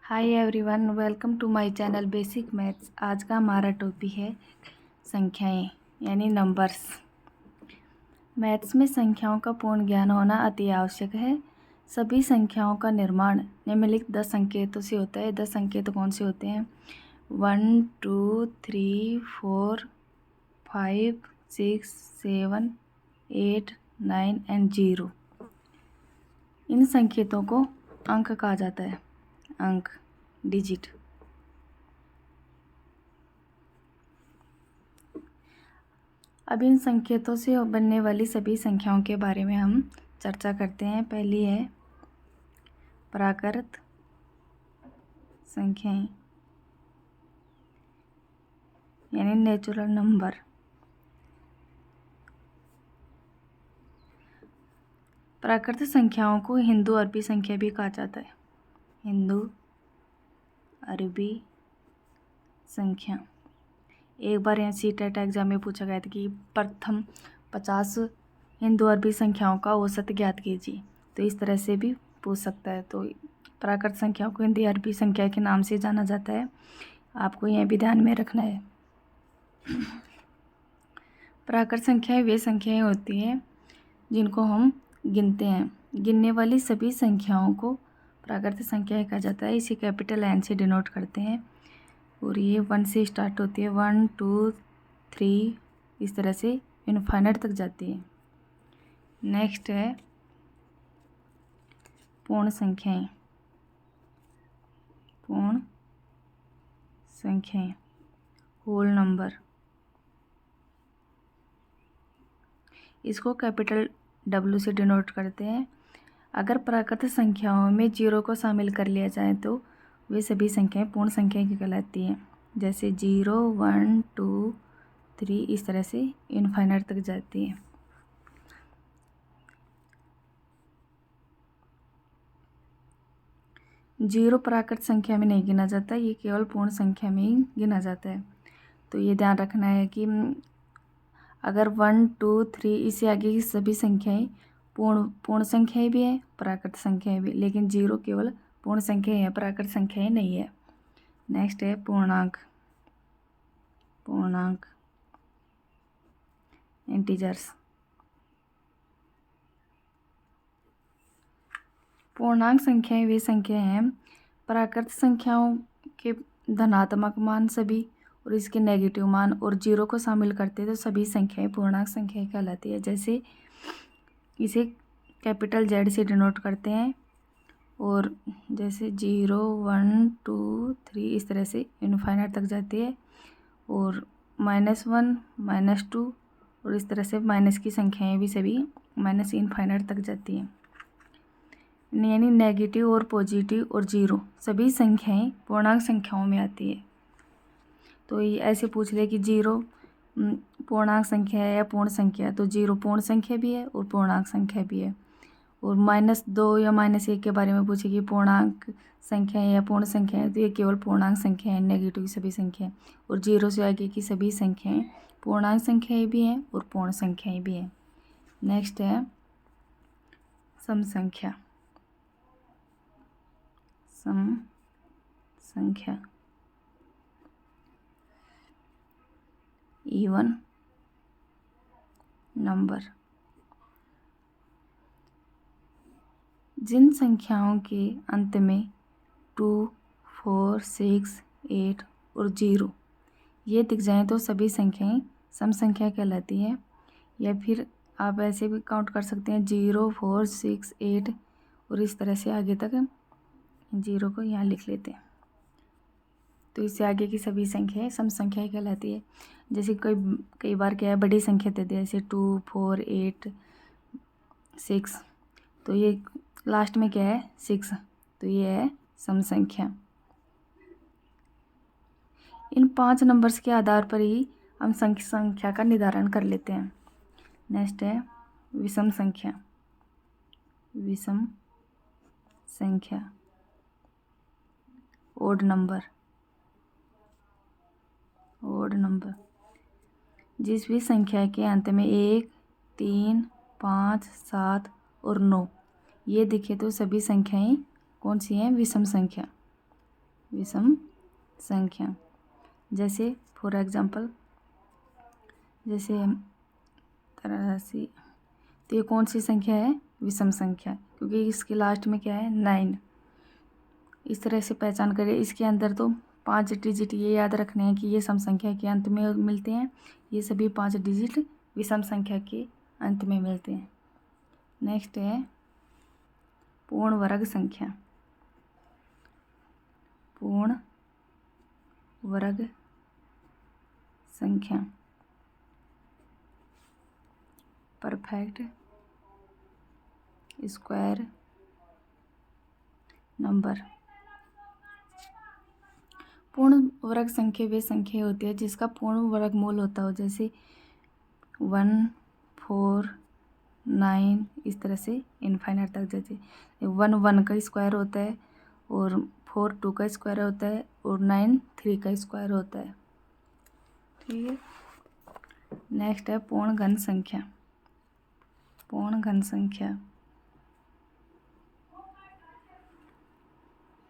Hi everyone, welcome to my channel basic maths. आज का हमारा टॉपिक है संख्याएं यानी नंबर्स। मैथ्स में संख्याओं का पूर्ण ज्ञान होना अति आवश्यक है। सभी संख्याओं का निर्माण निम्नलिखित 10 संकेतों से होता है। 10 संकेत कौन से होते हैं? 1 2 3 4 5 6 7 8 9 एंड 0। इन संकेतों को अंक कहा जाता है। अंक, डिजिट। अब इन संकेतों से बनने वाली सभी संख्याओं के बारे में हम चर्चा करते हैं। पहली है प्राकृत संख्याएं यानी नेचुरल नंबर। प्राकृत संख्याओं को हिंदू अरबी संख्या भी कहा जाता है। हिंदू अरबी संख्या। एक बार सीटेट एग्जाम में पूछा गया था कि प्रथम 50 हिंदू अरबी संख्याओं का औसत ज्ञात कीजिए, तो इस तरह से भी पूछ सकता है। तो प्राकृत संख्याओं को हिंदी अरबी संख्या के नाम से जाना जाता है, आपको यह भी ध्यान में रखना है। प्राकृत संख्याएं वे संख्याएं होती हैं जिनको हम गिनते हैं। गिनने वाली सभी संख्याओं को प्राकृत संख्याएं कहा जाता है। इसे कैपिटल एन से डिनोट करते हैं और ये 1 से स्टार्ट होती है, 1 2 3 इस तरह से इनफाइनाइट तक जाती है। नेक्स्ट है पूर्ण संख्याएं। पूर्ण संख्याएं, होल नंबर। इसको कैपिटल W से डिनोट करते हैं। अगर प्राकृत संख्याओं में 0 को शामिल कर लिया जाए तो वे सभी संख्याएं पूर्ण संख्याएं कहलाती हैं। जैसे 0 1 2 3 इस तरह से इनफाइनाइट तक जाती है। जीरो प्राकृत संख्या में नहीं गिना जाता, ये केवल पूर्ण संख्या में ही गिना जाता है। तो ये ध्यान रखना है कि अगर 1 2 3 इससे आगे की सभी संख्याएं पूर्ण संख्याएं भी हैं, प्राकृत संख्याएं भी, लेकिन 0 केवल पूर्ण संख्याएं हैं, प्राकृत संख्याएं नहीं है। नेक्स्ट है पूर्णांक। पूर्णांक इंटीजर्स। पूर्णांक संख्याएं वे संख्याएं हैं प्राकृत संख्याओं के धनात्मक मान सभी और इसके नेगेटिव मान और 0 को शामिल करते हैं तो सभी संख्याएं पूर्णांक संख्याएं कहलाती है। जैसे इसे कैपिटल Z से डिनोट करते हैं और जैसे 0 1 2 3 इस तरह से इनफाइनाइट तक जाती है और -1 -2 और इस तरह से माइनस की संख्याएं भी सभी माइनस इनफाइनाइट तक जाती हैं। यानी नेगेटिव और पॉजिटिव और 0 सभी संख्याएं पूर्णांक संख्याओं में आती है। तो ये ऐसे पूछ ले कि 0 पूर्णांक संख्या है या पूर्ण संख्या है, तो 0 पूर्ण संख्या भी है और पूर्णांक संख्या भी है। और -2 या -1 के बारे में पूछे कि पूर्णांक संख्या है या पूर्ण संख्या है, तो ये केवल पूर्णांक संख्या है, नेगेटिव सभी संख्याएं। और 0 से आगे की सभी संख्याएं पूर्णांक संख्याएं भी हैं और पूर्ण संख्याएं भी हैं। नेक्स्ट है सम संख्या। सम संख्या इवन नंबर। जिन संख्याओं के अंत में 2 4 6 8 और 0 ये दिख जाएं तो सभी संख्याएं सम संख्या कहलाती हैं। या फिर आप ऐसे भी काउंट कर सकते हैं 0 4 6 8 और इस तरह से आगे तक 0 को यहाँ लिख लेते हैं, तो इससे आगे की सभी संख्याएं सम संख्याएं कहलाती है। जैसे कई बार क्या है, बड़ी संख्या दे दिया जैसे 2 4 8 6, तो ये लास्ट में क्या है 6, तो ये है सम संख्या। इन 5 नंबर्स के आधार पर ही हम संख्या का निर्धारण कर लेते हैं। नेक्स्ट है विषम संख्या। विषम संख्या ओड नंबर। ओड नंबर जिस भी संख्या के अंत में 1 3 5 7 और 9 ये दिखे तो सभी संख्याएं कौन सी हैं? विषम संख्या। विषम संख्या। जैसे फॉर एग्जांपल जैसे 83, तो ये कौन सी संख्या है? विषम संख्या, क्योंकि इसके लास्ट में क्या है? 9। इस तरह से पहचान करें। इसके अंदर तो 5 डिजिट ये याद रखने हैं कि ये सम संख्या के अंत में मिलते हैं। ये सभी 5 डिजिट विषम संख्या के अंत में मिलते हैं। नेक्स्ट है पूर्ण वर्ग संख्या। पूर्ण वर्ग संख्या, परफेक्ट स्क्वायर नंबर। पूर्ण वर्ग संख्या वे संख्या होती है जिसका पूर्ण वर्गमूल होता हो, जैसे 1, 4, 9, इस तरह से इनफाइनाइट तक। जैसे 1 1 का स्क्वायर होता है, और 4 2 का स्क्वायर होता है, और 9 3 का स्क्वायर होता है। ठीक है। नेक्स्ट है पूर्ण घन संख्या। पूर्ण घन संख्या,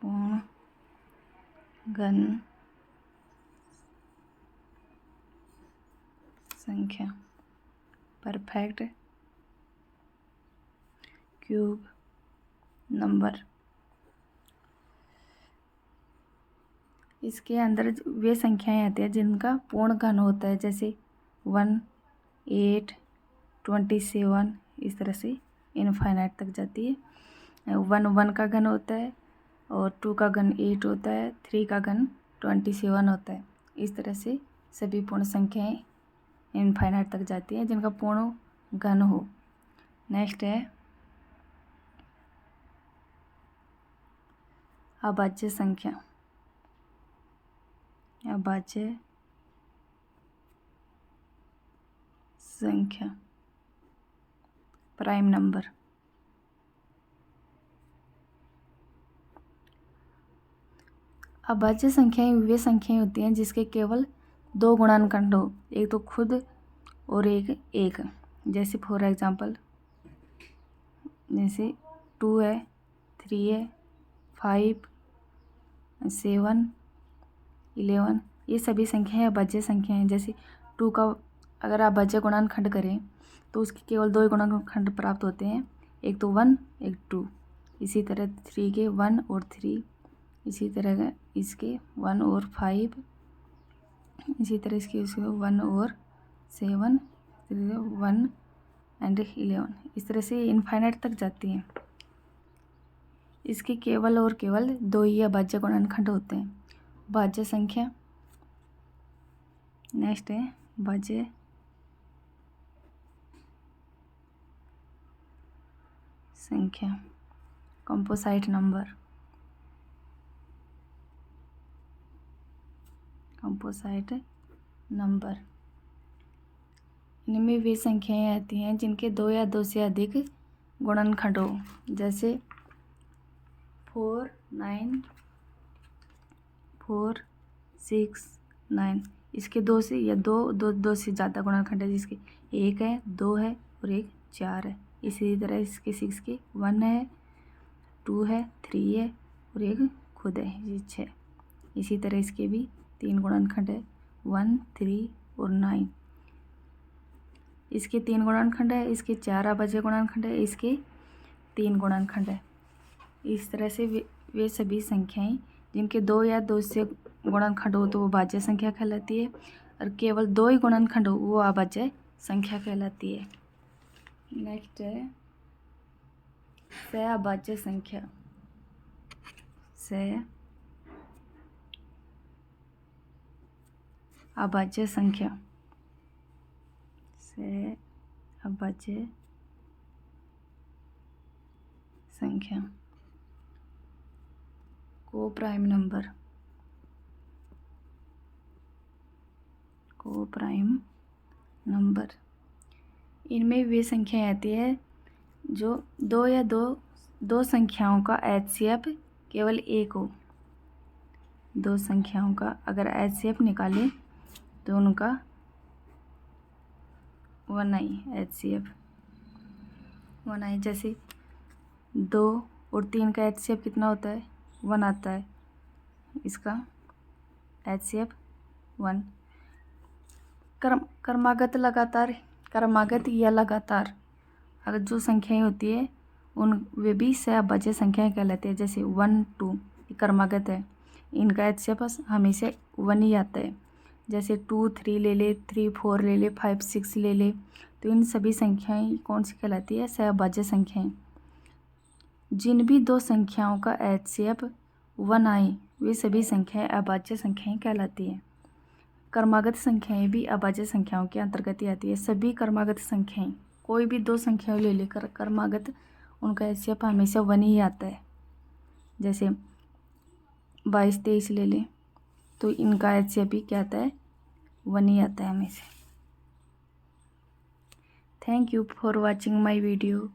पूर्ण घन संख्या, परफेक्ट क्यूब नंबर। इसके अंदर वे संख्याएं आती हैं जिनका पूर्ण घन होता है, जैसे 1, 8, 27, इस तरह से इनफाइनाइट तक जाती है। 1 1 का घन होता है, और 2 का घन 8 होता है, 3 का घन 27 होता है। इस तरह से सभी पूर्ण संख्याएं इनफाइनाइट तक जाती हैं जिनका पूर्ण घन हो। नेक्स्ट है अभाज्य संख्या। अभाज्य संख्या, प्राइम नंबर। अभाज्य संख्याएं वे संख्याएं होती हैं जिसके केवल 2 गुणनखंड हो, एक तो खुद और एक। जैसे फॉर एग्जांपल जैसे 2 है, 3 है, 5, 7, 11, ये सभी संख्याएं अभाज्य संख्याएं हैं। जैसे 2 का अगर आप अभाज्य गुणनखंड करें तो उसके केवल 2 ही गुणनखंड प्राप्त होते हैं, एक तो 1 एक 2। इसी तरह 3 के 1 और 3, इसी तरह इसके 1 और 5, इसी तरह इसके 1 और 7, 1 एंड 11, इस तरह से इनफाइनाइट तक जाती हैं। इसके केवल और केवल 2 ही अभाज्य गुणनखंड होते हैं। भाज्य संख्या। नेक्स्ट है भाज्य संख्या, कंपोजिट नंबर। कंपोजिट नंबर, इनमें वे संख्याएं आती हैं जिनके 2 या 2 से अधिक गुणनखंड हो, जैसे 4 9, 4 6 9। इसके 2 से या 2 से ज़्यादा गुणनखंड है, जिसके 1 है, 2 है और एक 4 है। इसी तरह इसके 6 के 1 है, 2 है, 3 है और एक खुद है, ये 6। इसी तरह इसके भी 3 गुणनखंड है, 1 3 और 9। इसके 3 गुणनखंड है, इसके 4 अभाज्य गुणनखंड है, इसके 3 गुणनखंड है। इस तरह से वे सभी संख्याएं जिनके 2 या 2 से गुणनखंड हो तो वो भाज्य संख्या कहलाती है, और केवल 2 ही गुणनखंड हो वो अभाज्य संख्या कहलाती है। नेक्स्ट है सहअभाज्य संख्या। सहअभाज्य संख्या, सहअभाज्य संख्या, को प्राइम नंबर। को प्राइम नंबर, इनमें वे संख्याएं आती है जो 2 या 2 संख्याओं का एचसीएफ केवल एक हो। 2 संख्याओं का अगर एचसीएफ निकालें तो उनका 1 आई एचसीएफ 1 आई। जैसे 2 और 3 का एचसीएफ कितना होता है? 1 आता है। इसका HCF 1। क्रमागत या लगातार अगर जो संख्याएं होती है वे भी सहअभाज्य संख्याएं कहलाती है। जैसे 1 2 क्रमागत है, इनका HCF हमेशा 1 ही आता है। जैसे 2 3 ले ले, 3 4 ले ले, 5 6 ले ले, तो इन सभी संख्याएं कौन सी कहलाती है? सहअभाज्य संख्याएं। जिन भी दो संख्याओं का HCF 1 आए वे सभी संख्याएं अभाज्य संख्याएं कहलाती है। क्रमागत संख्याएं भी अभाज्य संख्याओं के अंतर्गत ही आती है। सभी क्रमागत संख्याएं, कोई भी दो संख्याएं ले लेकर क्रमागत, उनका HCF हमेशा 1 ही आता है। जैसे 22 23 ले लें तो इनका HCF भी क्या आता है? 1 ही आता है हमेशा। Thank you for watching my video.